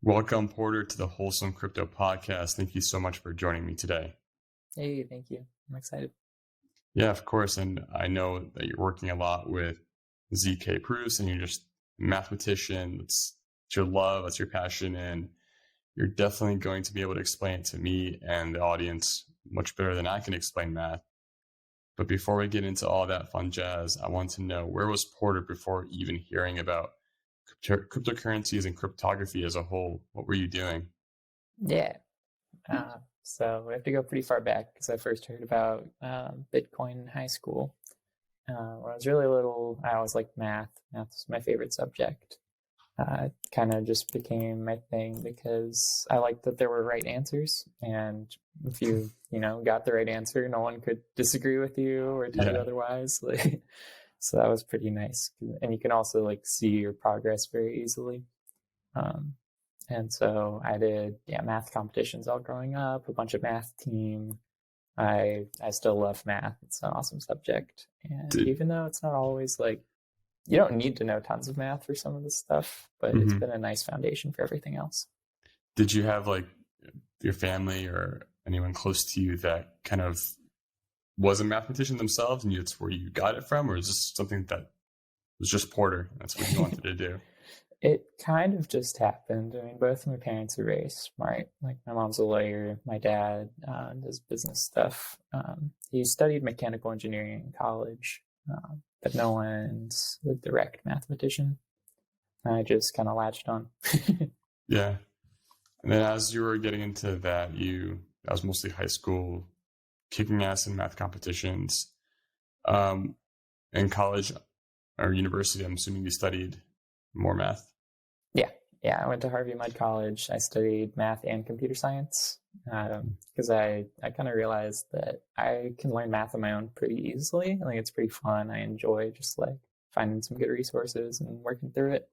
Welcome, Porter, to the Wholesome Crypto Podcast. Thank you so much for joining me today. Hey, thank you. I'm excited. Yeah, of course. And I know that you're working a lot with ZK proofs and you're just a mathematician. That's your love, that's your passion. And you're definitely going to be able to explain it to me and the audience much better than I can explain math. But before we get into all that fun jazz, I want to know, where was Porter before even hearing about cryptocurrencies and cryptography as a whole? What were you doing? Yeah. So we have to go pretty far back because I first heard about Bitcoin in high school. When I was really little, I always liked math. Math was my favorite subject. It kind of just became my thing because I liked that there were right answers. And if you got the right answer, no one could disagree with you or tell you Yeah. otherwise. So that was pretty nice. And you can also see your progress very easily. Um, And so I did math competitions all growing up, a bunch of math team. I still love math. It's an awesome subject. And Did, even though it's not always you don't need to know tons of math for some of this stuff, but it's mhm. been a nice foundation for everything else. Did you have your family or anyone close to you that kind of was a mathematician themselves and it's where you got it from, or is this something that was just Porter? That's what you wanted to do? It kind of just happened. I mean, both of my parents are very smart. Like my mom's a lawyer, my dad does business stuff. He studied mechanical engineering in college, but no one's a direct mathematician. I just kind of latched on. Yeah. And then as you were getting into that, that was mostly high school, kicking ass in math competitions. Um, in college or university, I'm assuming you studied more math. Yeah, yeah. I went to Harvey Mudd College. I studied math and computer science because I kind of realized that I can learn math on my own pretty easily. I think it's pretty fun. I enjoy just finding some good resources and working through it.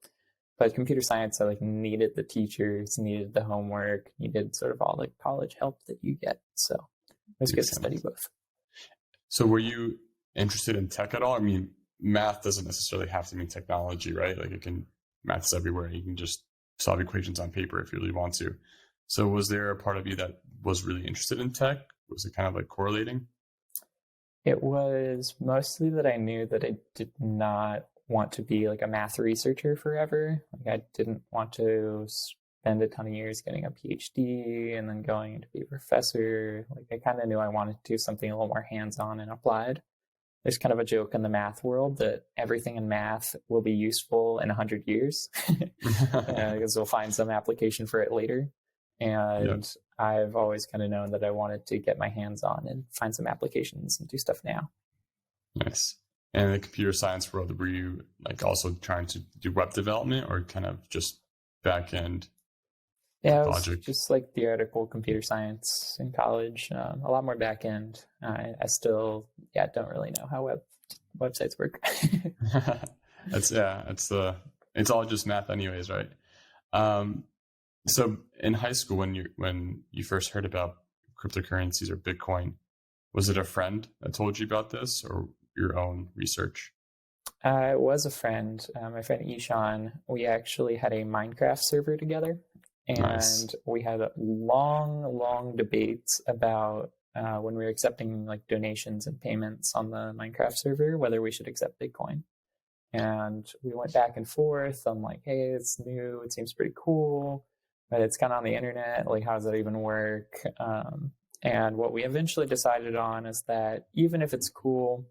But computer science, I needed the teachers, needed the homework, needed sort of all the college help that you get. So it was good Makes to study sense. both. So were you interested in tech at all? I mean, math doesn't necessarily have to mean technology, right? Math's everywhere. You can just solve equations on paper if you really want to. So was there a part of you that was really interested in tech? Was it kind of correlating? It was mostly that I knew that I did not want to be a math researcher forever. I didn't want to spend a ton of years getting a PhD and then going to be a professor. I kind of knew I wanted to do something a little more hands-on and applied. There's kind of a joke in the math world that everything in math will be useful in 100 years because we'll find some application for it later. Yeah, And I've always kind of known that I wanted to get my hands on and find some applications and do stuff now. nice. And in the computer science world, were you also trying to do web development or kind of just back end Yeah, it was logic? just theoretical computer science in college, a lot more back end. I still, don't really know how websites work. It's all just math anyways, right? Um, so in high school, when you first heard about cryptocurrencies or Bitcoin, was it a friend that told you about this or your own research? It was a friend, my friend Ishan. We actually had a Minecraft server together, Nice. and we had long, long debates about when we were accepting donations and payments on the Minecraft server, whether we should accept Bitcoin. And we went back and forth on hey, it's new, it seems pretty cool, but it's kind of on the internet. How does that even work? And what we eventually decided on is that even if it's cool,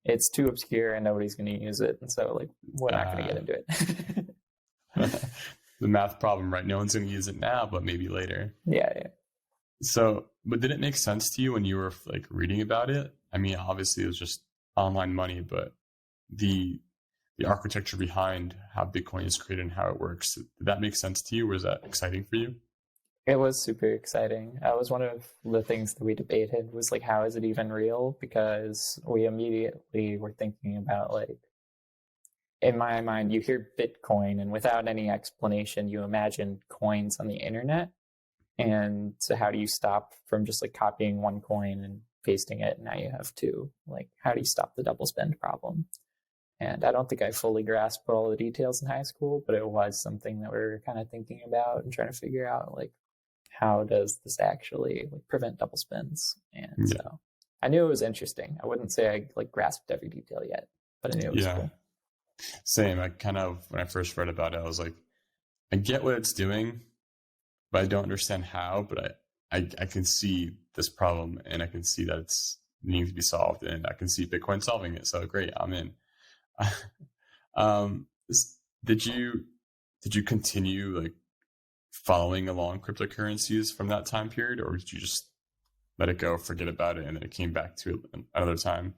it's too obscure and nobody's going to use it. And so we're not going to Uh, get into it. the math problem, right? No one's going to use it now, but maybe later. Yeah, yeah. So, but did it make sense to you when you were reading about it? I mean, obviously it was just online money, but the the architecture behind how Bitcoin is created and how it works, did that make sense to you? Was that exciting for you? It was super exciting. That was one of the things that we debated was how is it even real? Because we immediately were thinking about in my mind, you hear Bitcoin, and without any explanation, you imagine coins on the internet. And so, how do you stop from just copying one coin and pasting it? Now you have two. How do you stop the double spend problem? And I don't think I fully grasped all the details in high school, but it was something that we were kind of thinking about and trying to figure out, like, how does this actually like prevent double spins? And so I knew it was interesting. I wouldn't say I like grasped every detail yet, but I knew it was cool. Same. I kind of, when I first read about it, I was like, I get what it's doing, but I don't understand how. But I can see this problem, and I can see that it's needing to be solved, and I can see Bitcoin solving it. So great, I'm in. Did you continue like following along cryptocurrencies from that time period, or did you just let it go, forget about it, and then it came back to it another time?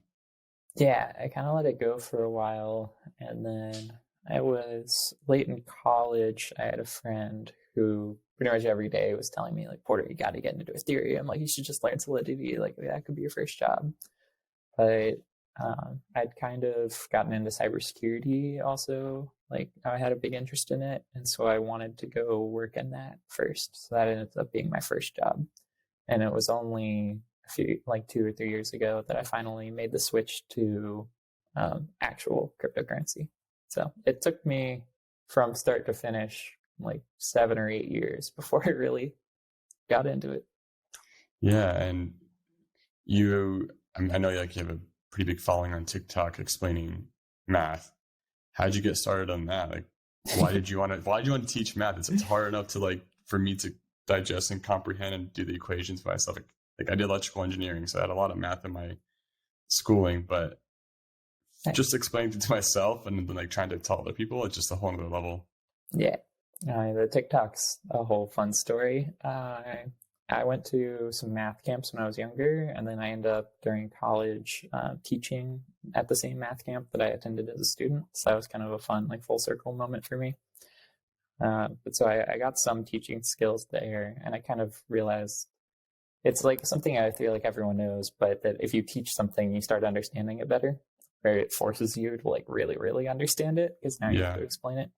Yeah, I kind of let it go for a while, and then I was late in college. I had a friend who pretty much every day was telling me, like, Porter, you got to get into Ethereum. Like, you should just learn Solidity. Like, that could be your first job. But I'd kind of gotten into cybersecurity also. Like, I had a big interest in it, and so I wanted to go work in that first. So that ended up being my first job. And it was only a few, like 2 or 3 years ago, that I finally made the switch to actual cryptocurrency. So it took me from start to finish like 7 or 8 years before I really got into it. Yeah, and I know like you have a pretty big following on TikTok explaining math. How did you get started on that? Like, why did you want to teach math? It's hard enough to like for me to digest and comprehend and do the equations by myself. Like I did electrical engineering, so I had a lot of math in my schooling, but just explaining it to myself and then like trying to tell other people, it's just a whole other level. Yeah. The TikTok's a whole fun story. I went to some math camps when I was younger, and then I ended up during college teaching at the same math camp that I attended as a student. So that was kind of a fun, like, full circle moment for me. But so I got some teaching skills there, and I kind of realized it's like something I feel like everyone knows, but that if you teach something, you start understanding it better, where it forces you to like really, really understand it, because now you have to explain it.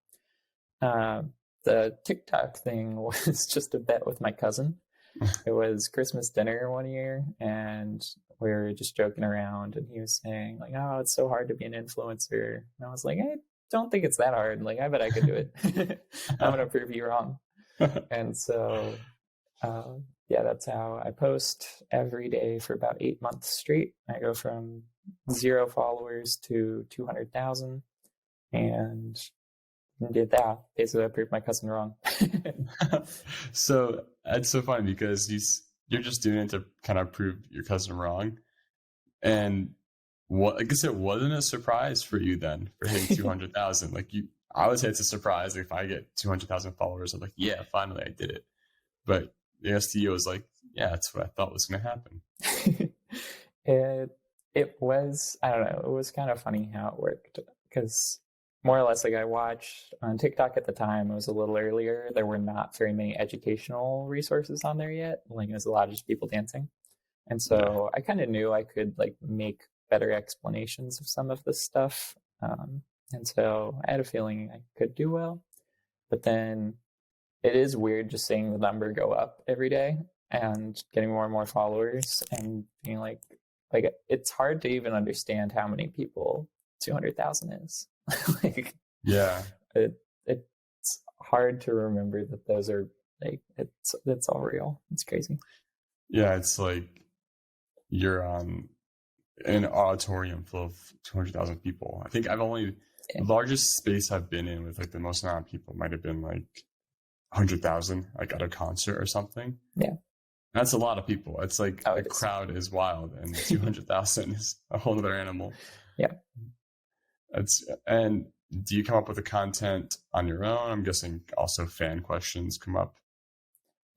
The TikTok thing was just a bet with my cousin. It was Christmas dinner one year, and we were just joking around, and he was saying like, "Oh, it's so hard to be an influencer." And I was like, "I don't think it's that hard. Like, I bet I could do it. I'm gonna prove you wrong." And so, yeah, that's how I post every day for about 8 months straight. I go from 0 followers to 200,000, and did that. Basically, I proved my cousin wrong. So it's so funny because you're just doing it to kind of prove your cousin wrong. And I guess it wasn't a surprise for you then for hitting 200,000. Like I would say it's a surprise if I get 200,000 followers. I'm like, yeah, finally I did it. But the STO was like, yeah, that's what I thought was going to happen. It was, I don't know, it was kind of funny how it worked, because more or less, like, I watched on TikTok at the time, it was a little earlier. There were not very many educational resources on there yet. Like, it was a lot of just people dancing. And so I kind of knew I could like make better explanations of some of this stuff. And so I had a feeling I could do well. But then it is weird just seeing the number go up every day and getting more and more followers and being like it's hard to even understand how many people 200,000 is. Like, yeah, it's hard to remember that those are like it's all real. It's crazy. Yeah, it's like you're on an auditorium full of 200,000 people. I think the largest space I've been in with like the most amount of people might have been like 100,000, like at a concert or something. Yeah, that's a lot of people. It's like the crowd is wild, and 200,000 is a whole other animal. Yeah. And do you come up with the content on your own? I'm guessing also fan questions come up.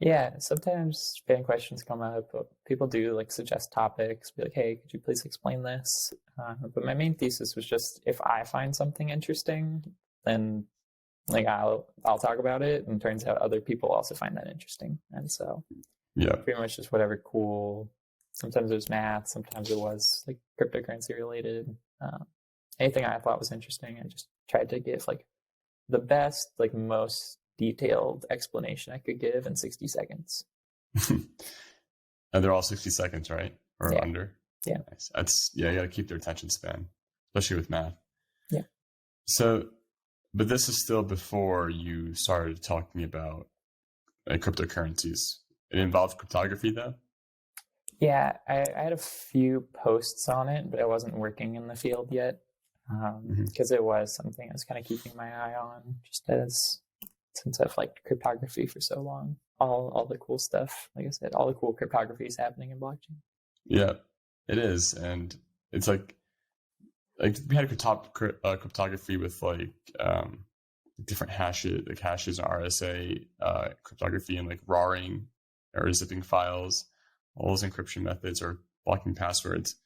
Yeah, sometimes fan questions come up. People do like suggest topics, be like, "Hey, could you please explain this?" But my main thesis was just, if I find something interesting, then like I'll talk about it. And it turns out other people also find that interesting, and so yeah, pretty much just whatever cool. Sometimes it was math, sometimes it was like cryptocurrency related. Anything I thought was interesting, I just tried to give like the best, like most detailed explanation I could give in 60 seconds. And they're all 60 seconds, right? Or under? Yeah. Nice. You got to keep their attention span, especially with math. Yeah. So, but this is still before you started talking about cryptocurrencies. It involved cryptography, though. Yeah, I had a few posts on it, but I wasn't working in the field yet because it was something I was kind of keeping my eye on, just as since I've liked cryptography for so long. All the cool stuff, like I said, all the cool cryptography is happening in blockchain. Yeah, it is, and it's like we had cryptography with different hashes, like hashes and RSA cryptography, and like RARing or zipping files. All those encryption methods or blocking passwords.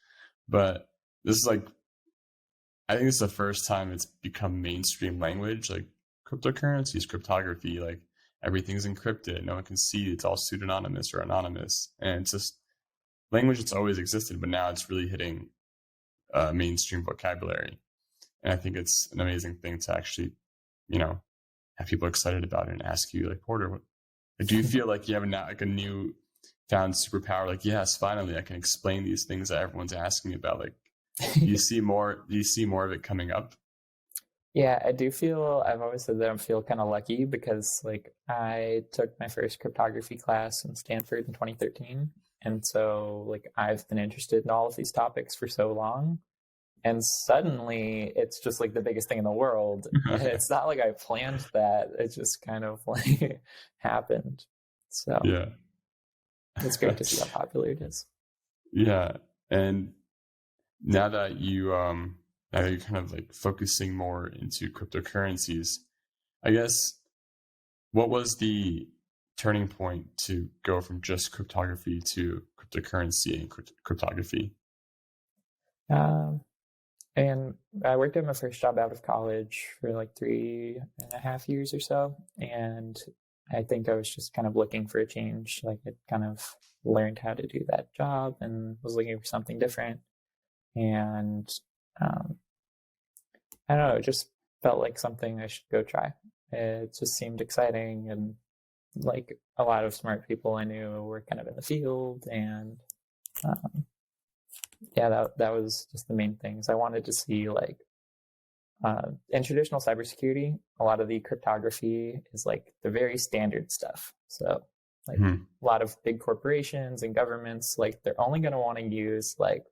But this is I think it's the first time it's become mainstream language, like cryptocurrencies, cryptography, like everything's encrypted. No one can see. It's all pseudonymous or anonymous. And it's just language that's always existed, but now it's really hitting mainstream vocabulary. And I think it's an amazing thing to actually, have people excited about it and ask you, like, Porter, do you feel like you have a new found superpower? Like, yes, finally I can explain these things that everyone's asking me about. Like, do you see more of it coming up? Yeah, I do feel, I've always said that I feel kind of lucky because like I took my first cryptography class in Stanford in 2013. And so like I've been interested in all of these topics for so long. And suddenly it's just like the biggest thing in the world. And it's not like I planned that. It just kind of like happened. So yeah. It's great to see how popular it is. Yeah. And now that you're kind of like focusing more into cryptocurrencies, I guess, what was the turning point to go from just cryptography to cryptocurrency and cryptography? And I worked at my first job out of college for like 3.5 years or so. And I think I was just kind of looking for a change. Like I kind of learned how to do that job and was looking for something different. And I don't know, it just felt like something I should go try. It just seemed exciting, and like a lot of smart people I knew were kind of in the field, and that was just the main things. I wanted to see like in traditional cybersecurity, a lot of the cryptography is like the very standard stuff. So like a lot of big corporations and governments, like they're only going to want to use like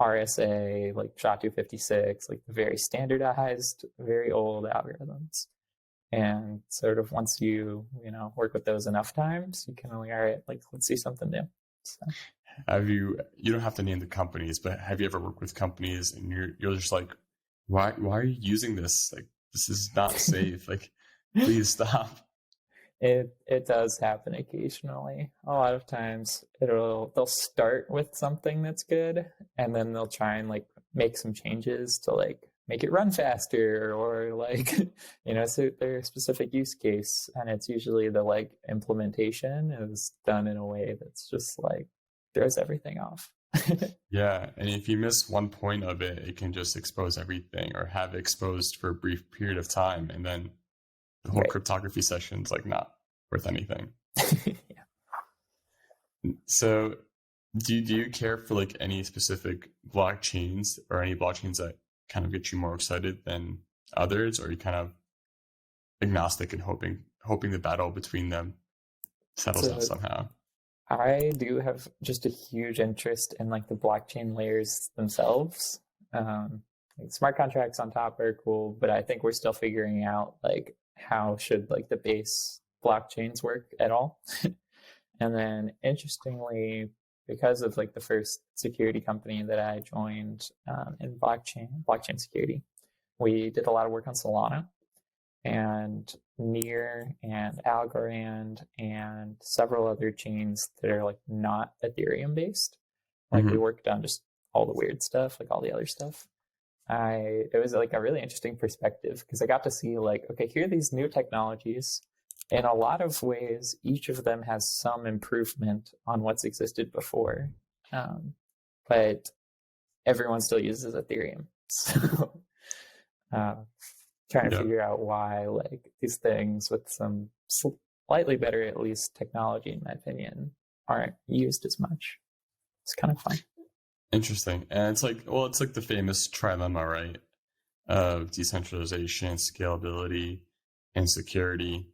RSA, like SHA-256, like the very standardized, very old algorithms. And sort of once you work with those enough times, you can only, all right, like let's see something new. So. You don't have to name the companies, but have you ever worked with companies and you're just like, why are you using this? Like, this is not safe. Like, please stop. It does happen occasionally. A lot of times they'll start with something that's good, and then they'll try and like make some changes to like make it run faster or like suit their specific use case. And it's usually the like implementation is done in a way that's just like throws everything off. Yeah, and if you miss one point of it, it can just expose everything or have it exposed for a brief period of time, and then the whole cryptography session's like not worth anything. Yeah. So do you care for like any specific blockchains or any blockchains that kind of get you more excited than others, or are you kind of agnostic and hoping the battle between them settles out somehow? I do have just a huge interest in like the blockchain layers themselves. Like smart contracts on top are cool, but I think we're still figuring out like how should like the base blockchains work at all. And then interestingly, because of like the first security company that I joined in blockchain security, we did a lot of work on Solana and Near and Algorand and several other chains that are like not Ethereum based. Like we worked on just all the weird stuff, like all the other stuff. It was like a really interesting perspective because I got to see like, okay, here are these new technologies. In a lot of ways, each of them has some improvement on what's existed before. But everyone still uses Ethereum. So trying to figure out why like these things with some slightly better, at least technology, in my opinion, aren't used as much. It's kind of fun. Interesting. And it's like the famous trilemma, right? of decentralization, scalability, and security.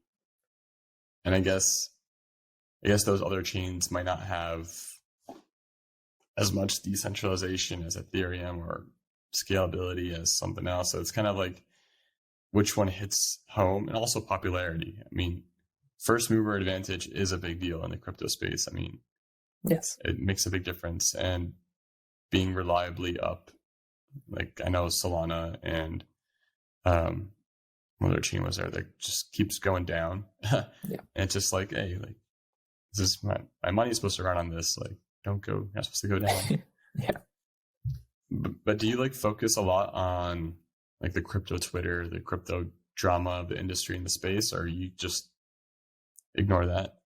And I guess those other chains might not have as much decentralization as Ethereum or scalability as something else. So it's kind of like which one hits home, and also popularity. I mean, first mover advantage is a big deal in the crypto space. I mean, Yes. it makes a big difference. And being reliably up, like I know Solana and what other chain was there that just keeps going down. Yeah. And it's just like, hey, like, this is my money's supposed to run on this. Like, don't go, you're not supposed to go down. Yeah. But do you like focus a lot on like the crypto Twitter, the crypto drama of the industry in the space, or you just ignore that?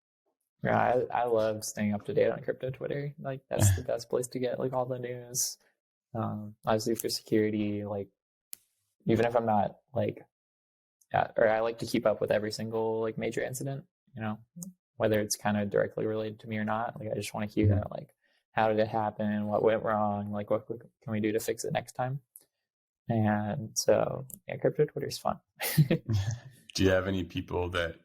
Yeah, I love staying up to date on crypto Twitter. Like that's the best place to get like all the news. Obviously for security, like even if I'm not like, or I like to keep up with every single like major incident, you know, whether it's kind of directly related to me or not. Like I just want to hear like, how did it happen? What went wrong? Like what can we do to fix it next time? And so yeah, crypto Twitter is fun. Do you have any people that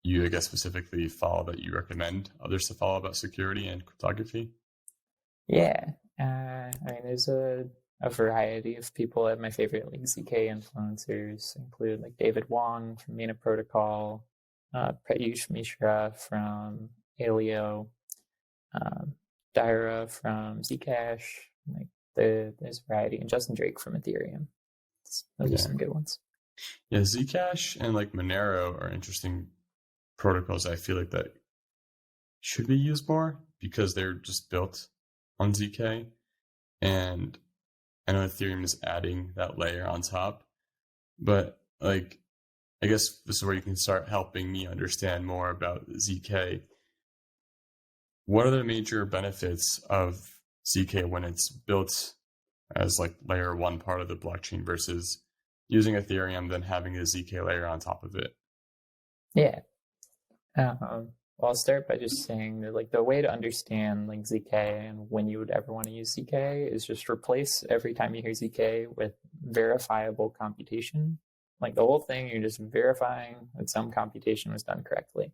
you, I guess, specifically follow that you recommend others to follow about security and cryptography? Yeah. I mean, there's a variety of people. My favorite like ZK influencers include like David Wong from Mina Protocol, Pratyush Mishra from Alio, Daira from Zcash. Like there's a variety, and Justin Drake from Ethereum. Those are some good ones. Yeah, Zcash and like Monero are interesting protocols. I feel like that should be used more because they're just built on ZK, and I know Ethereum is adding that layer on top. But like, I guess this is where you can start helping me understand more about ZK. What are the major benefits of ZK when it's built as like layer one part of the blockchain versus using Ethereum, then having a ZK layer on top of it? Yeah. Well, I'll start by just saying that like the way to understand like ZK and when you would ever want to use ZK is just replace every time you hear ZK with verifiable computation. Like the whole thing, you're just verifying that some computation was done correctly.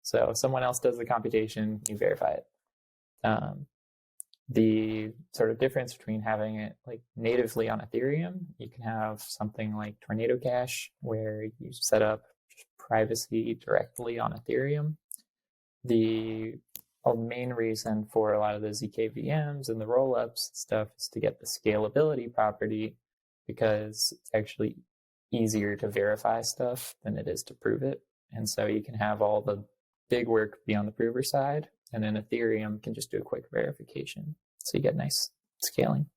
So if someone else does the computation, you verify it. The sort of difference between having it like natively on Ethereum, you can have something like Tornado Cash where you set up privacy directly on Ethereum. The main reason for a lot of the ZK VMs and the rollups stuff is to get the scalability property, because it's actually easier to verify stuff than it is to prove it. And so you can have all the big work be on the prover side, and then Ethereum can just do a quick verification. So you get nice scaling.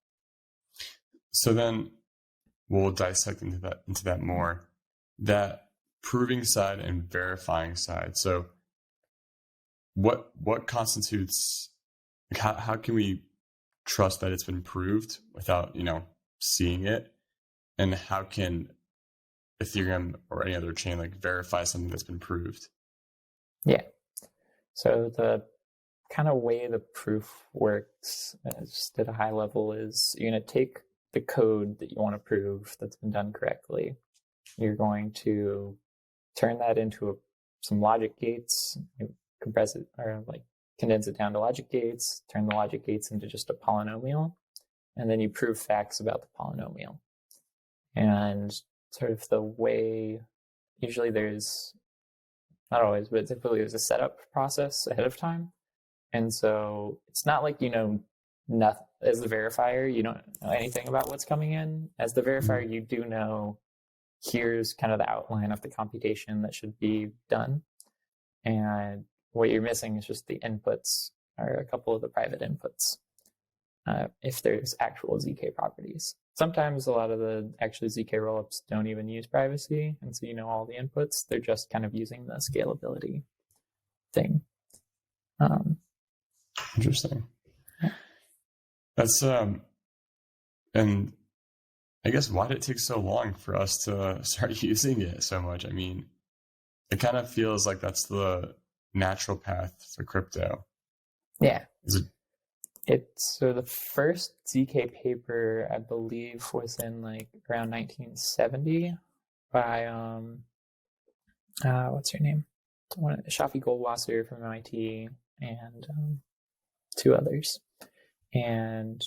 So then we'll dissect into that more. That proving side and verifying side. So what constitutes, like how can we trust that it's been proved without, seeing it? And how can Ethereum or any other chain like verify something that's been proved? Yeah. So the kind of way the proof works, just at a high level, is you're going to take the code that you want to prove that's been done correctly. You're going to turn that into some logic gates, compress it or like condense it down to logic gates, turn the logic gates into just a polynomial, and then you prove facts about the polynomial. And sort of the way, usually there's, not always, but typically there's a setup process ahead of time. And so it's not like, nothing as the verifier, you don't know anything about what's coming in. As the verifier, you do know, here's kind of the outline of the computation that should be done. And what you're missing is just the inputs, or a couple of the private inputs, if there's actual ZK properties. Sometimes a lot of the actually ZK rollups don't even use privacy, and so you know all the inputs. They're just kind of using the scalability thing. Interesting. That's and I guess why did it take so long for us to start using it so much? I mean, it kind of feels like that's the natural path for crypto. Yeah. Is it? So the first ZK paper, I believe, was in like around 1970 by what's her name? Shafi Goldwasser from MIT and two others. And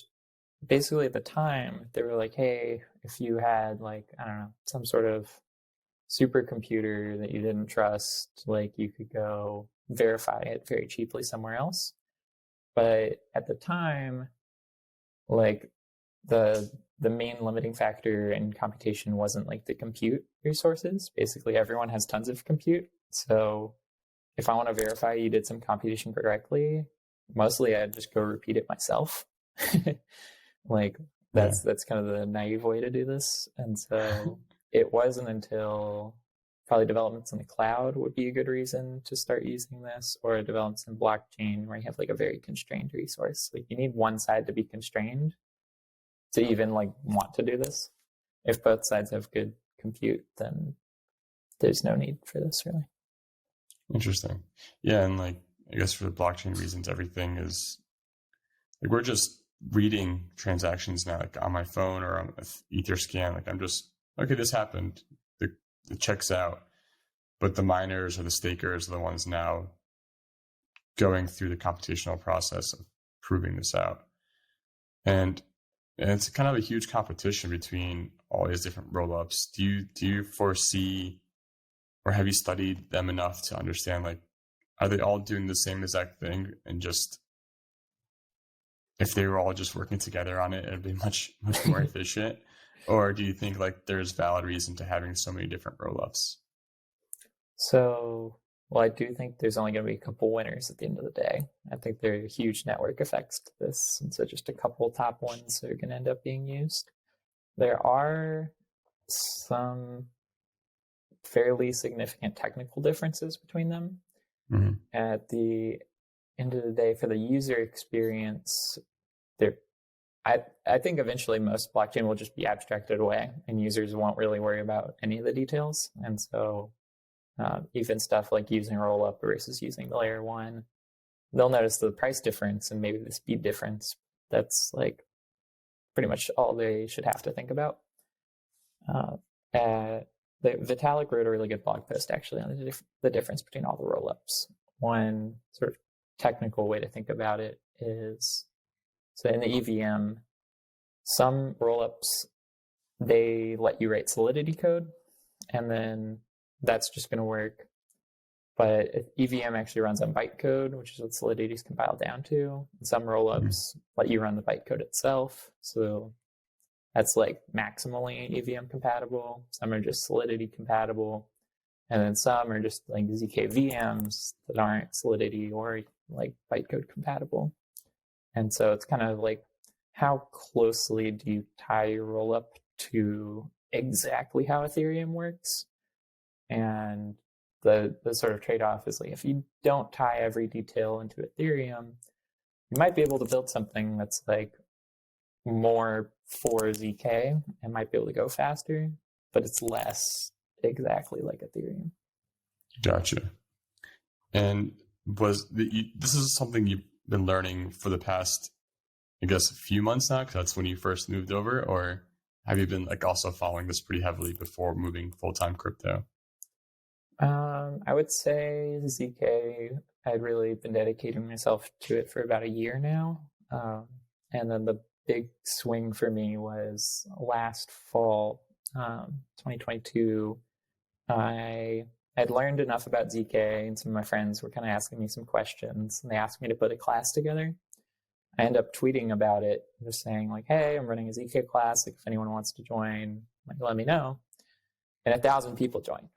basically at the time, they were like, hey, if you had like, I don't know, some sort of supercomputer that you didn't trust, like you could go verify it very cheaply somewhere else. But at the time, like the main limiting factor in computation wasn't like the compute resources. Basically, everyone has tons of compute. So if I want to verify you did some computation correctly, mostly I'd just go repeat it myself. Like that's kind of the naive way to do this. And so it wasn't until probably developments in the cloud would be a good reason to start using this, or developments in blockchain where you have like a very constrained resource. Like you need one side to be constrained to even like want to do this. If both sides have good compute, then there's no need for this really. Interesting. Yeah, and like I guess for the blockchain reasons, everything is like we're just reading transactions now, like on my phone or on Etherscan. Like I'm just okay, this happened. It checks out, but the miners or the stakers are the ones now going through the computational process of proving this out, and it's kind of a huge competition between all these different rollups. Do you foresee, or have you studied them enough to understand, like, are they all doing the same exact thing, and just if they were all just working together on it, it'd be much more efficient? Or do you think like there's valid reason to having so many different rollups? So, well, I do think there's only going to be a couple winners at the end of the day. I think there are huge network effects to this, and so just a couple top ones are going to end up being used. There are some fairly significant technical differences between them. Mm-hmm. At the end of the day, for the user experience, I think eventually most blockchain will just be abstracted away, and users won't really worry about any of the details. And so even stuff like using rollup versus using the layer one, they'll notice the price difference and maybe the speed difference. That's like pretty much all they should have to think about. Vitalik wrote a really good blog post actually on the difference between all the rollups. One sort of technical way to think about it is, so in the EVM, some rollups, they let you write Solidity code, and then that's just going to work. But EVM actually runs on bytecode, which is what Solidity is compiled down to. And some rollups let you run the bytecode itself. So that's like maximally EVM compatible. Some are just Solidity compatible. And then some are just like ZK VMs that aren't Solidity or like bytecode compatible. And so it's kind of like, how closely do you tie your rollup to exactly how Ethereum works? And the sort of trade-off is like, if you don't tie every detail into Ethereum, you might be able to build something that's like more for ZK and might be able to go faster, but it's less exactly like Ethereum. Gotcha. And this is something you've been learning for the past, I guess, a few months now, because that's when you first moved over, or have you been like also following this pretty heavily before moving full-time crypto? I would say ZK, I'd really been dedicating myself to it for about a year now. And then the big swing for me was last fall, 2022. I'd learned enough about ZK, and some of my friends were kind of asking me some questions, and they asked me to put a class together. I ended up tweeting about it, just saying like, hey, I'm running a ZK class. Like, if anyone wants to join, like, let me know. And 1,000 people joined.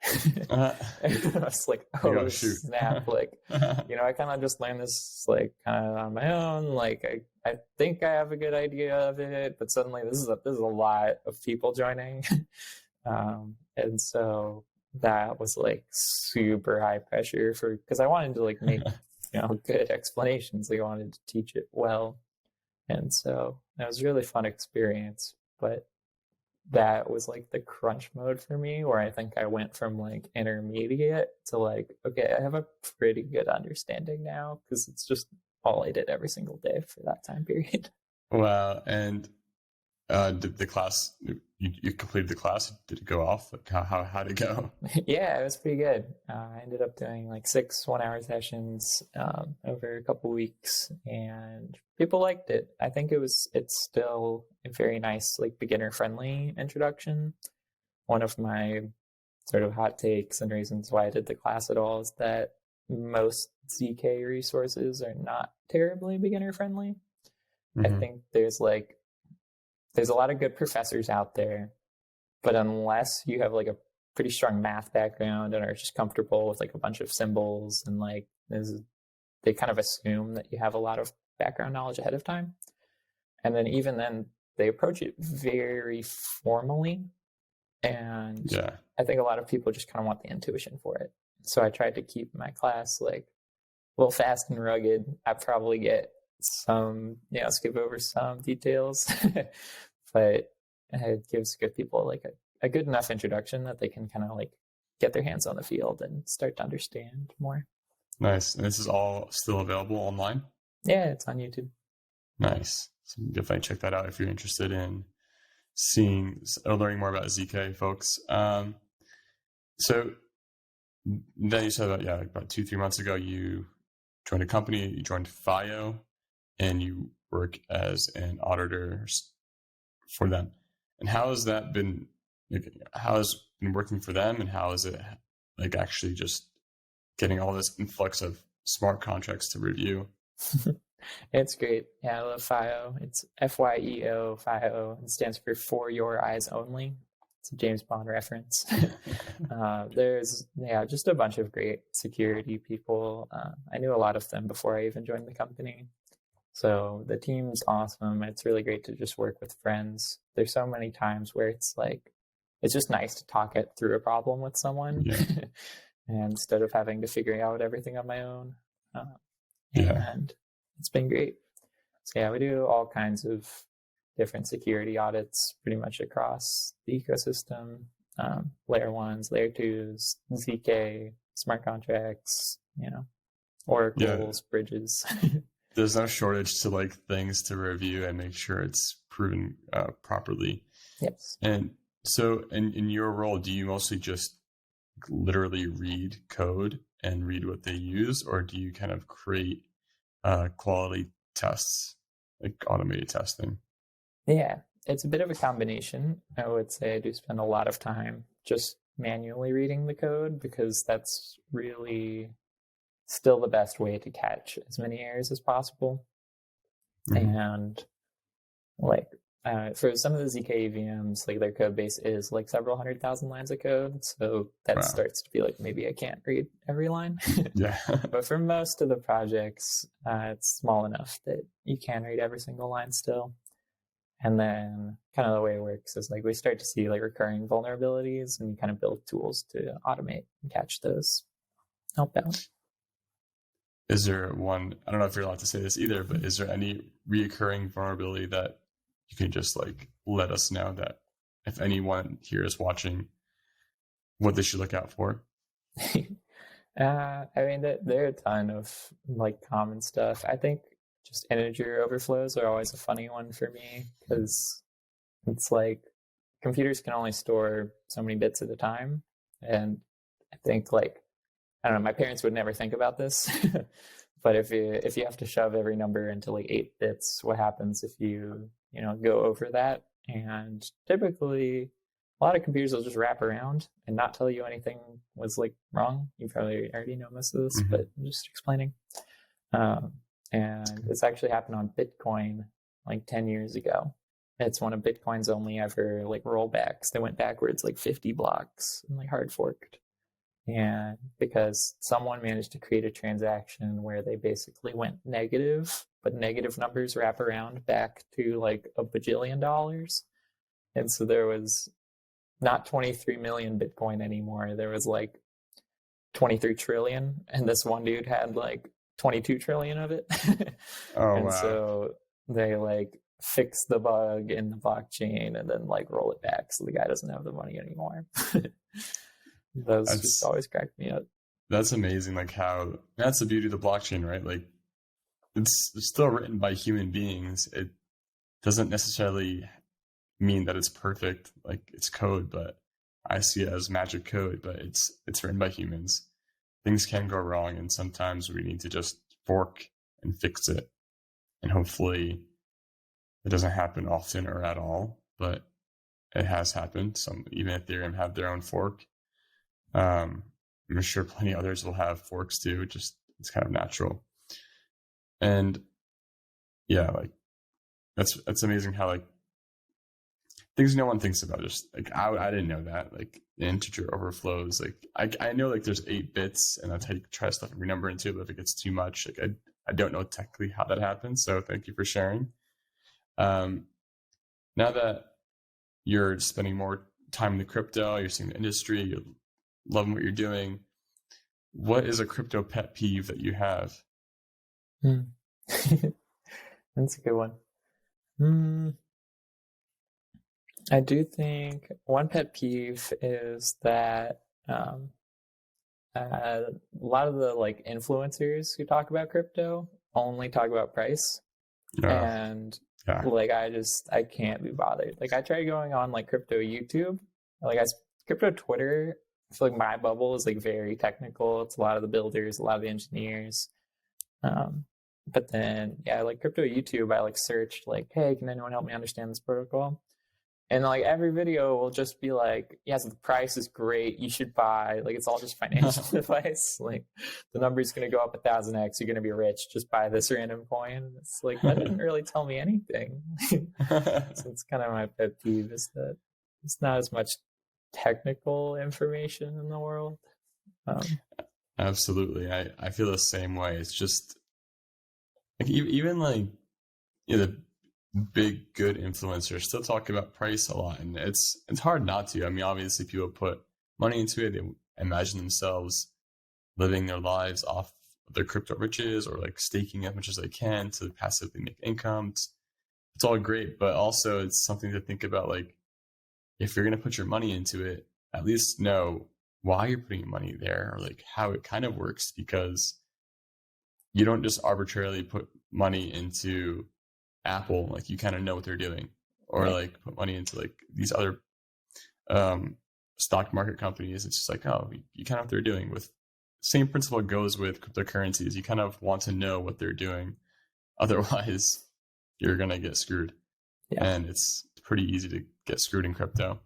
I was like, oh, snap. Like, I kind of just learned this like kind of on my own. Like, I think I have a good idea of it, but suddenly this is a lot of people joining. And so that was like super high pressure because I wanted to like make, good explanations. Like, I wanted to teach it well. And so that was a really fun experience, but that was like the crunch mode for me, where I think I went from like intermediate to like, okay, I have a pretty good understanding now, because it's just all I did every single day for that time period. Wow. And did the class, you completed the class? Did it go off? Like how'd it go? Yeah, it was pretty good. I ended up doing like 6 1-hour sessions over a couple weeks, and people liked it. I think it's still a very nice, like, beginner friendly introduction. One of my sort of hot takes and reasons why I did the class at all is that most ZK resources are not terribly beginner friendly. I think there's a lot of good professors out there, but unless you have like a pretty strong math background and are just comfortable with like a bunch of symbols and like they kind of assume that you have a lot of background knowledge ahead of time. And then even then they approach it very formally. And I think a lot of people just kind of want the intuition for it. So I tried to keep my class like a little fast and rugged. I probably get some, skip over some details, but it gives good people like a good enough introduction that they can kind of like get their hands on the field and start to understand more. Nice. And this is all still available online? Yeah, it's on YouTube. Nice. So definitely check that out if you're interested in seeing or learning more about ZK, folks. So then you said about 2-3 months ago, you joined a company, you joined FIO, and you work as an auditor for them. And how has that been? How has been working for them, and how is it like actually just getting all this influx of smart contracts to review? It's great. Yeah, I love FIO. It's FYEO, FIO. It stands for For Your Eyes Only. It's a James Bond reference. There's just a bunch of great security people. I knew a lot of them before I even joined the company. So the team's awesome. It's really great to just work with friends. There's so many times where it's like, it's just nice to talk it through a problem with someone and instead of having to figure out everything on my own. And it's been great. So we do all kinds of different security audits pretty much across the ecosystem. Layer 1s, Layer 2s, ZK, smart contracts, oracles, bridges. There's no shortage to like things to review and make sure it's proven properly. Yes. And so in your role, do you mostly just literally read code and read what they use, or do you kind of create quality tests, like automated testing? Yeah, it's a bit of a combination. I would say I do spend a lot of time just manually reading the code because that's really still the best way to catch as many errors as possible. And like for some of the ZK VMs, like their code base is like several 100,000 lines of code. So that starts to be like, maybe I can't read every line. But for most of the projects, it's small enough that you can read every single line still. And then kind of the way it works is like we start to see like recurring vulnerabilities and we kind of build tools to automate and catch those. Help out. Is there one, I don't know if you're allowed to say this either, but is there any reoccurring vulnerability that you can just like let us know that if anyone here is watching, what they should look out for? I mean, there are a ton of like common stuff. I think just integer overflows are always a funny one for me because it's like computers can only store so many bits at a time. And I think like, I don't know, my parents would never think about this, but if you have to shove every number into like 8 bits, what happens if you go over that? And typically a lot of computers will just wrap around and not tell you anything was like wrong. You probably already know most of this, but I'm just explaining. And it's actually happened on Bitcoin like 10 years ago. It's one of Bitcoin's only ever like rollbacks. They went backwards like 50 blocks and like hard forked. And because someone managed to create a transaction where they basically went negative, but negative numbers wrap around back to like $1 bajillion. And so there was not 23 million Bitcoin anymore. There was like 23 trillion. And this one dude had like 22 trillion of it. And so they like fix the bug in the blockchain and then like roll it back so the guy doesn't have the money anymore. Those just always cracked me up. That's amazing. Like how that's the beauty of the blockchain, right? Like it's still written by human beings. It doesn't necessarily mean that it's perfect, like it's code, but I see it as magic code, but it's written by humans. Things can go wrong, and sometimes we need to just fork and fix it. And hopefully it doesn't happen often or at all, but it has happened. Even Ethereum have their own fork. I'm sure plenty others will have forks too. Just it's kind of natural. And yeah, like that's amazing how like things no one thinks about. Just like I didn't know that, like the integer overflows. Like I know like there's 8 bits, and that's how you try to stuff every number into it. But if it gets too much, like I don't know technically how that happens. So thank you for sharing. Now that you're spending more time in the crypto, you're seeing the industry, you're loving what you're doing. What is a crypto pet peeve that you have? That's a good one. I do think one pet peeve is that a lot of the like influencers who talk about crypto only talk about price. And yeah. like I can't be bothered. Like I tried going on like crypto YouTube, like crypto Twitter. I feel like my bubble is like very technical. It's a lot of the builders, a lot of the engineers. But then yeah, like crypto YouTube, I like searched like, hey, can anyone help me understand this protocol? And like every video will just be like, yes, the price is great, you should buy. Like it's all just financial advice. Like the number is going to go up 1,000x. You're going to be rich. Just buy this random coin. It's like that didn't really tell me anything. So it's kind of my pet peeve is that it's not as much technical information in the world. Absolutely, I feel the same way. It's just like even like the big good influencers still talk about price a lot, and it's hard not to. I mean, obviously people put money into it. They imagine themselves living their lives off of their crypto riches, or like staking as much as they can to passively make income. It's all great, but also it's something to think about. Like if you're going to put your money into it, at least know why you're putting your money there, or like how it kind of works, because you don't just arbitrarily put money into Apple. Like you kind of know what they're doing, or Right. like put money into like these other stock market companies. It's just like, oh, you kind of know what they're doing. With same principle goes with cryptocurrencies. You kind of want to know what they're doing, otherwise you're gonna get screwed. Yeah. And it's pretty easy to get screwed in crypto.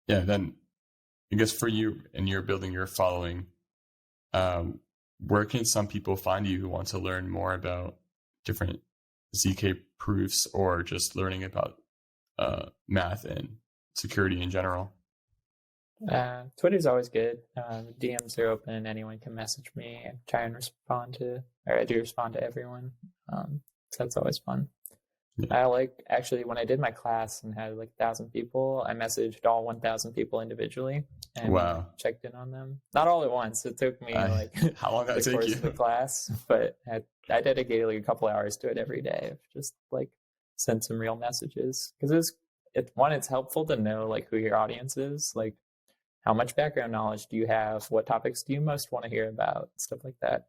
Yeah, then I guess for you, and you're building your following, where can some people find you who want to learn more about different ZK proofs, or just learning about math and security in general? Twitter's always good. DMs are open. Anyone can message me. I try and I do respond to everyone. So that's always fun. Yeah. I like, actually, when I did my class and had like 1,000 people, I messaged all 1,000 people individually and checked in on them. Not all at once. It took me like how long did that take you? The class, but I dedicated like a couple hours to it every day. Just like sent some real messages, because it's helpful to know like who your audience is, like how much background knowledge do you have, what topics do you most want to hear about, stuff like that.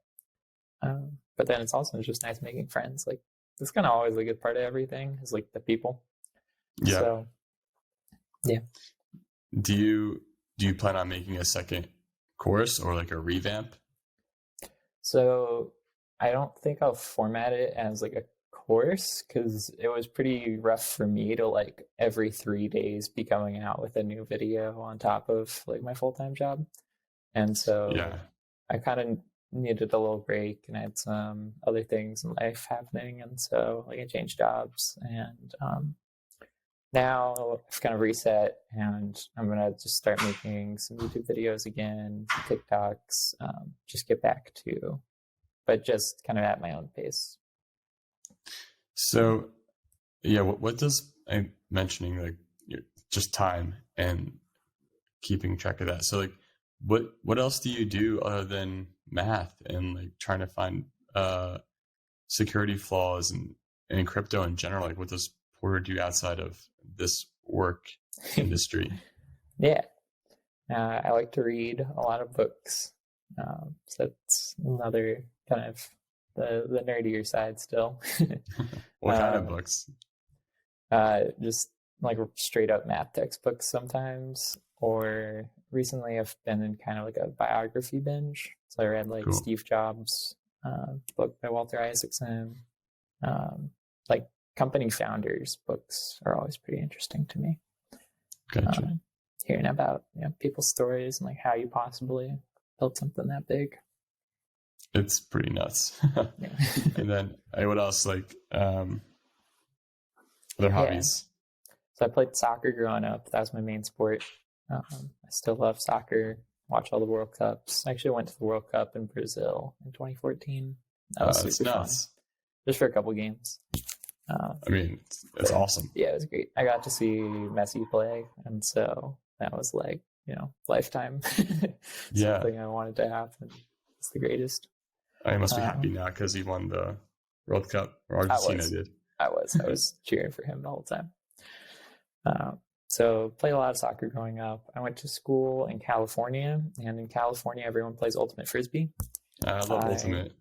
But then it's also just nice making friends. Like that's kind of always a good part of everything, is like the people. Yeah. So, yeah. Do you plan on making a second course or like a revamp? So I don't think I'll format it as like a course, because it was pretty rough for me to like every 3 days be coming out with a new video on top of like my full-time job. And so I kind of needed a little break, and I had some other things in life happening, and so like I changed jobs, and now I've kind of reset, and I'm gonna just start making some YouTube videos again, some TikToks, just get back to, but just kind of at my own pace. So yeah, what does I'm mentioning like just time and keeping track of that? So like what else do you do other than math and like trying to find security flaws and in crypto in general? Like what does Porter do outside of this work industry? Yeah, I like to read a lot of books. So that's another kind of the nerdier side still. What kind of books? Just like straight up math textbooks sometimes, or recently I've been in kind of like a biography binge. So I read like Cool. Steve Jobs' book by Walter Isaacson. Like company founders' books are always pretty interesting to me. Gotcha. Hearing about people's stories and like how you possibly built something that big. It's pretty nuts. Yeah. And then what else? Like other hobbies? So I played soccer growing up. That was my main sport. I still love soccer. Watch all the World Cups. I actually went to the World Cup in Brazil in 2014. That was That's super fun. nuts. Just for a couple games. I mean, it's awesome. Yeah, it was great. I got to see Messi play, and so that was like, lifetime. Yeah. Something I wanted to happen. It's the greatest. I must be happy now because he won the World Cup, or Argentina did. I was cheering for him the whole time. So played a lot of soccer growing up. I went to school in California, and in California, everyone plays Ultimate Frisbee. I love Ultimate.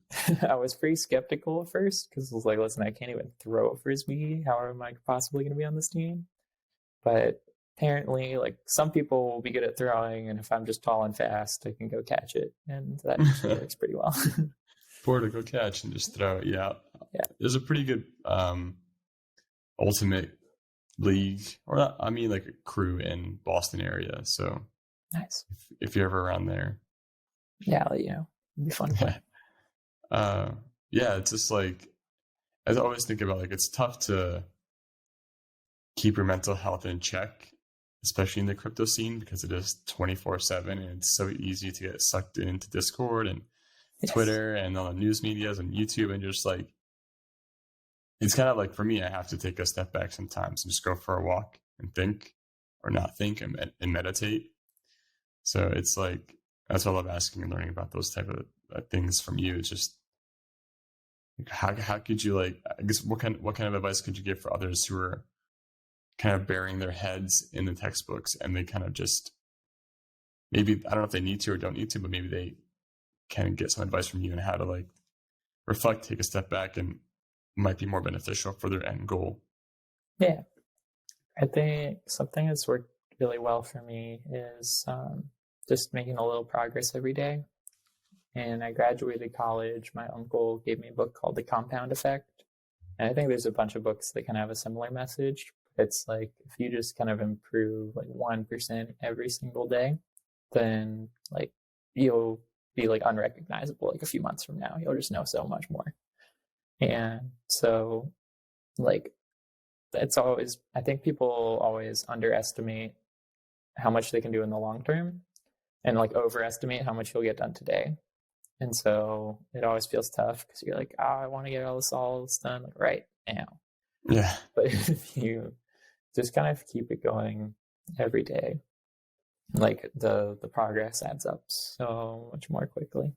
I was pretty skeptical at first because I was like, listen, I can't even throw a Frisbee. How am I possibly going to be on this team? But apparently, like, some people will be good at throwing, and if I'm just tall and fast, I can go catch it. And that usually works pretty well. Pour to go catch and just throw it. Yeah. There's a pretty good Ultimate league, or not, I mean, like a crew in Boston area. So nice. If you're ever around there. Yeah, I'll let you know. It'd be fun. Yeah, it's just like, I always think about, like, it's tough to keep your mental health in check, especially in the crypto scene, because it is 24/7 and it's so easy to get sucked into Discord and Twitter and all the news medias and YouTube, and just like, it's kind of like, for me, I have to take a step back sometimes and just go for a walk and think, or not think, and meditate. So it's like, that's what I love asking and learning about those type of things from you. It's just, how could you, like, I guess, what kind of advice could you give for others who are kind of burying their heads in the textbooks, and they kind of just, maybe, I don't know if they need to or don't need to, but maybe they can get some advice from you on how to, like, reflect, take a step back, and might be more beneficial for their end goal. Yeah. I think something that's worked really well for me is just making a little progress every day. And I graduated college. My uncle gave me a book called The Compound Effect. And I think there's a bunch of books that kind of have a similar message. It's like, if you just kind of improve like 1% every single day, then like you'll be like unrecognizable like a few months from now. You'll just know so much more. And so, like, it's always, I think people always underestimate how much they can do in the long term, and like overestimate how much you'll get done today. And so it always feels tough because you're like, I want to get all this done like right now. Yeah. But if you just kind of keep it going every day, like the progress adds up so much more quickly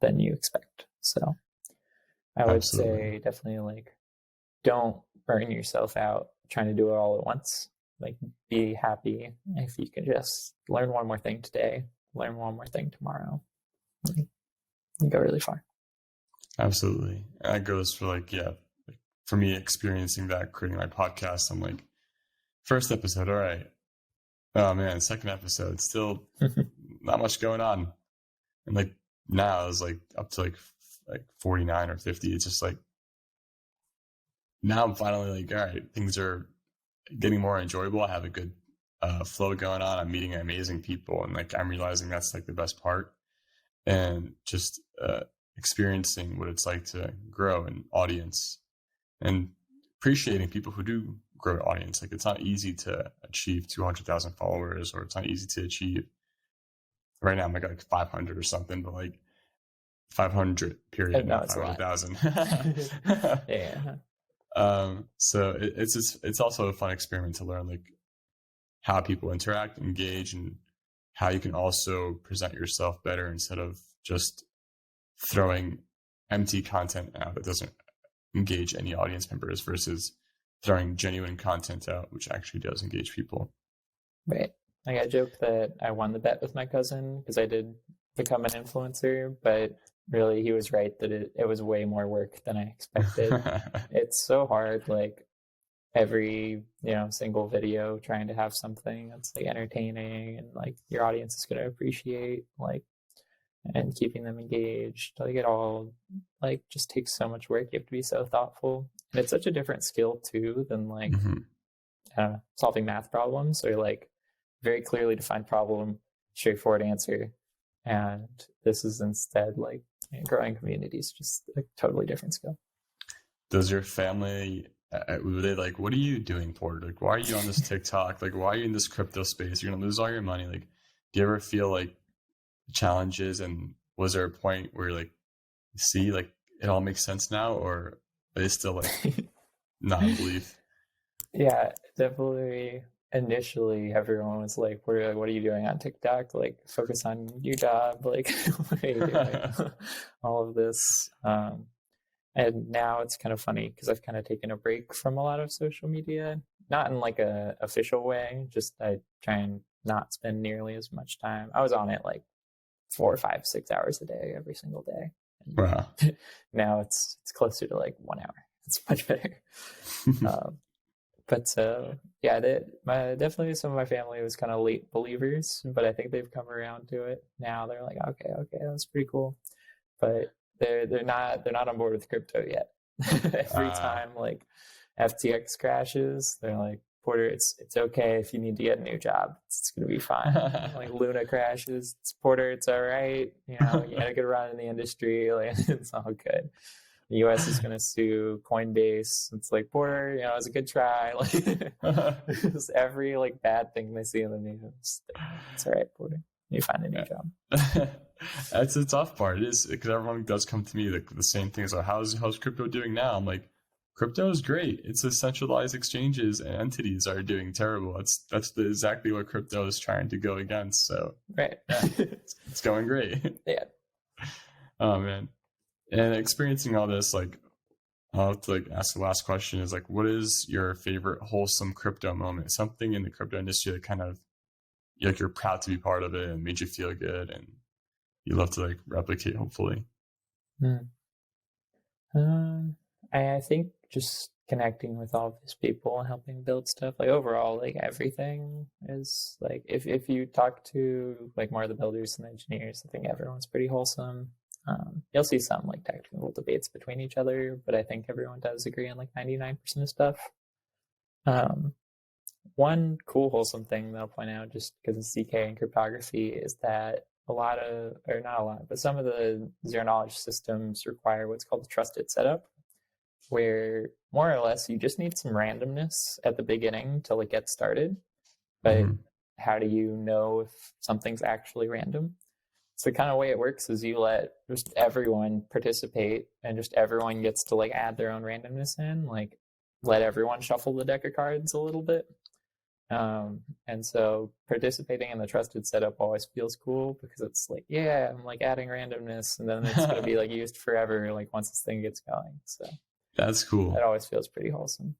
than you expect. So I would say definitely, like, don't burn yourself out trying to do it all at once. Like, be happy if you can just learn one more thing today, learn one more thing tomorrow. You go really far. Absolutely. And that goes for, like, for me, experiencing that, creating my podcast, I'm like, first episode, all right. Oh man, second episode, still not much going on. And like, now it's like up to like 49 or 50. It's just like, now I'm finally like, all right, things are getting more enjoyable. I have a good flow going on. I'm meeting amazing people, and like, I'm realizing that's like the best part, and just experiencing what it's like to grow an audience and appreciating people who do grow an audience. Like, it's not easy to achieve 200,000 followers, or it's not easy to achieve, right now I'm like 500 or something, but like 500 period, not 500,000. Yeah. So it's also a fun experiment to learn, like, how people interact, engage, and how you can also present yourself better instead of just throwing empty content out that doesn't engage any audience members, versus throwing genuine content out which actually does engage people. Right. Like, I joke that I won the bet with my cousin because I did become an influencer, but really he was right that it was way more work than I expected. It's so hard, like every single video trying to have something that's like entertaining and like your audience is going to appreciate, like, and keeping them engaged, like it all like just takes so much work. You have to be so thoughtful, and it's such a different skill too than like solving math problems, or like very clearly defined problem, straightforward answer. And this is instead like growing communities, just a totally different skill. Does your family, were they like, what are you doing, Porter? Like, why are you on this TikTok? Like, why are you in this crypto space? You're going to lose all your money. Like, do you ever feel like challenges? And was there a point where like, see, like it all makes sense now, or are they still like not in belief? Yeah, definitely. Initially, everyone was like, what are you doing on TikTok? Like, focus on your job. Like, what are you doing? All of this. And now it's kind of funny because I've kind of taken a break from a lot of social media, not in like a official way, just I try and not spend nearly as much time. I was on it like 4, 5, 6 hours a day, every single day. And Wow. now it's closer to like 1 hour. It's much better. But yeah, definitely some of my family was kind of late believers, but I think they've come around to it now. They're like, okay, that's pretty cool. But they're not on board with crypto yet. Every time like FTX crashes, they're like, Porter, it's okay if you need to get a new job. It's gonna be fine. Like Luna crashes, it's Porter, it's all right. You had a good run in the industry, like it's all good. The US is gonna sue Coinbase. It's like, Porter, it was a good try. Like just every like bad thing they see in the news. It's all right, Porter. You find a new job. That's the tough part. It is because everyone does come to me like the same things. Like, how's crypto doing now? I'm like, crypto is great. It's the centralized exchanges and entities are doing terrible. That's exactly what crypto is trying to go against. So right, yeah, it's going great. Yeah. Oh man, and experiencing all this, like, I'll have to like ask the last question is like, what is your favorite wholesome crypto moment? Something in the crypto industry that kind of like you're proud to be part of it and made you feel good and you love to like replicate, hopefully. I think just connecting with all of these people and helping build stuff, like overall, like everything is like, if you talk to like more of the builders and engineers, I think everyone's pretty wholesome. You'll see some like technical debates between each other, but I think everyone does agree on like 99% of stuff. One cool wholesome thing that I'll point out, just because it's ZK and cryptography, is that not a lot, but some of the zero knowledge systems require what's called the trusted setup, where more or less you just need some randomness at the beginning to like get started. But how do you know if something's actually random? So the kind of way it works is you let just everyone participate, and just everyone gets to like add their own randomness in, like let everyone shuffle the deck of cards a little bit. And so participating in the trusted setup always feels cool because it's like, yeah, I'm like adding randomness, and then it's going to be like used forever, like once this thing gets going. So that's cool. That always feels pretty wholesome.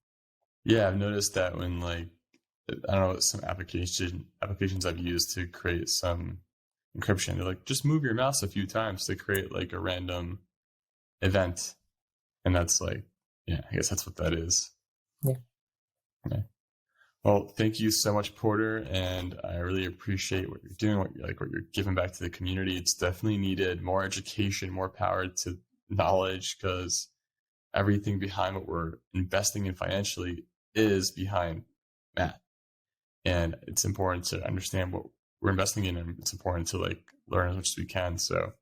Yeah, I've noticed that when like, I don't know, some applications I've used to create some encryption, they're like, just move your mouse a few times to create like a random event. And that's like, yeah, I guess that's what that is. Yeah. Okay. Well, thank you so much, Porter, and I really appreciate what you're doing, what you're giving back to the community. It's definitely needed more education, more power to knowledge, because everything behind what we're investing in financially is behind math. And it's important to understand what we're investing in, and it's important to like learn as much as we can. So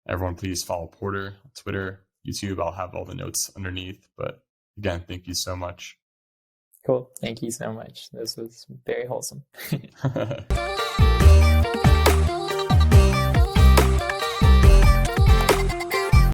everyone, please follow Porter on Twitter, YouTube. I'll have all the notes underneath. But again, thank you so much. Cool. Thank you so much. This was very wholesome.